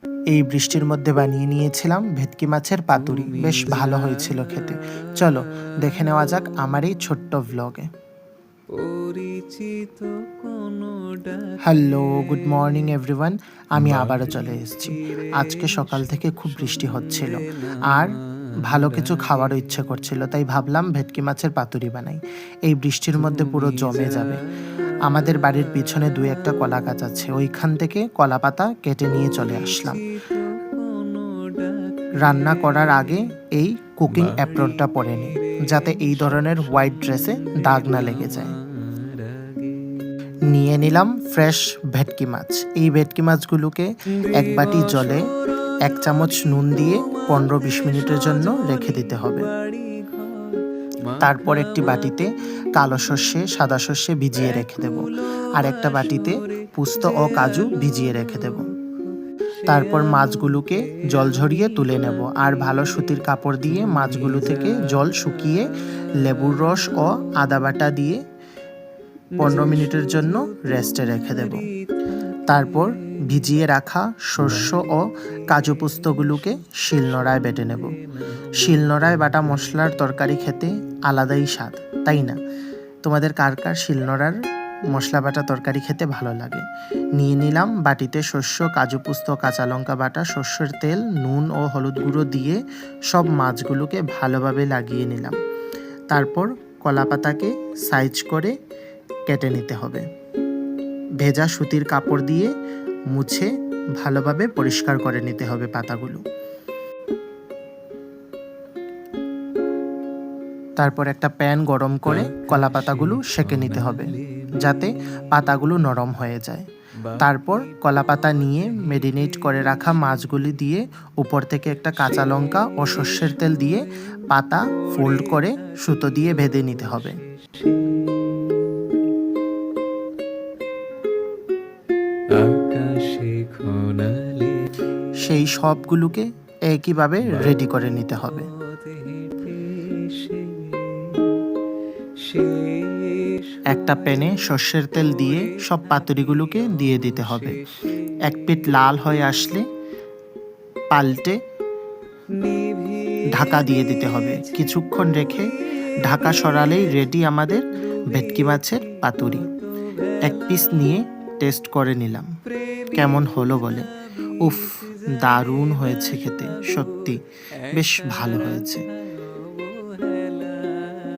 এই বৃষ্টির মধ্যে বানিয়ে নিয়েছিলাম ভেটকি মাছের পাতুরি, বেশ ভালো হয়েছিল খেতে। চলো দেখে নেওয়া যাক আমার এই ছোট্ট ভ্লগে। Hello, good morning everyone. আমি আবারও চলে এসেছি। আজকে সকাল থেকে খুব বৃষ্টি হচ্ছিল আর ভালো কিছু খাওয়ারও ইচ্ছে করছিল, তাই ভাবলাম ভেটকি মাছের পাতুরি বানাই। এই বৃষ্টির মধ্যে পুরো জমে যাবে। আমাদের বাড়ির পিছনে 2-1টা কলা গাছ আছে, ওইখান থেকে কলা পাতা কেটে নিয়ে চলে আসলাম। রান্না করার আগে এই কুকিং অ্যাপ্রনটা পরে নিই, যাতে এই ধরনের হোয়াইট ড্রেসে দাগ না লেগে যায়। নিয়ে নিলাম ফ্রেশ ভেটকি মাছ। এই ভেটকি মাছগুলোকে এক বাটি জলে 1 চামচ নুন দিয়ে 15-20 মিনিটের জন্য রেখে দিতে হবে। তারপর একটি বাটিতে কালো সর্ষে, সাদা সর্ষে ভিজিয়ে রেখে দেব, আর একটা বাটিতে পোস্ত ও কাজু ভিজিয়ে রেখে দেব। তারপর মাছগুলোকে জল ঝরিয়ে তুলে নেব, আর ভালো সুতির কাপড় দিয়ে মাছগুলো থেকে জল শুকিয়ে লেবুর রস ও আদা বাটা দিয়ে 15 মিনিটের জন্য রেস্টে রেখে দেব। তারপর ভিজিয়ে রাখা শস্য ও কাজু পোস্তগুলোকে শিলনোড়ায় বেটে নেব। শিলনোড়ায় বাটা মশলার তরকারি খেতে আলাদাই স্বাদ, তাই না? তোমাদের কার কার শিলনোড়ার মশলা বাটা তরকারি খেতে ভালো লাগে? নিয়ে নিলাম বাটিতে শস্য, কাজু পোস্ত, কাঁচা লঙ্কা বাটা, সর্ষের তেল, নুন ও হলুদ গুঁড়ো দিয়ে সব মাছগুলোকে ভালোভাবে লাগিয়ে নিলাম। তারপর কলা পাতাকে সাইজ করে কেটে নিতে হবে। ভেজা সুতির কাপড় দিয়ে মুছে ভালোভাবে পরিষ্কার করে নিতে হবে পাতাগুলো। তারপর একটা প্যান গরম করে কলা পাতাগুলো সেঁকে নিতে হবে, যাতে পাতাগুলো নরম হয়ে যায়। তারপর কলা পাতা নিয়ে ম্যারিনেট করে রাখা মাছগুলি দিয়ে উপর থেকে একটা কাঁচা লঙ্কা ও সর্ষের তেল দিয়ে পাতা ফোল্ড করে সুতো দিয়ে বেঁধে নিতে হবে। সেই সবগুলোকে একইভাবে রেডি করে নিতে হবে। একটা প্যানে সর্ষের তেল দিয়ে সব পাতুরিগুলোকে দিয়ে দিতে হবে। এক পিঠ লাল হয়ে আসলে পাল্টে ঢাকা দিয়ে দিতে হবে। কিছুক্ষণ রেখে ঢাকা সরালেই রেডি আমাদের ভেটকি মাছের পাতুরি। এক পিস নিয়ে টেস্ট করে নিলাম কেমন হলো বলে। উফ, দারুণ হয়েছে খেতে, সত্যি বেশ ভালো হয়েছে।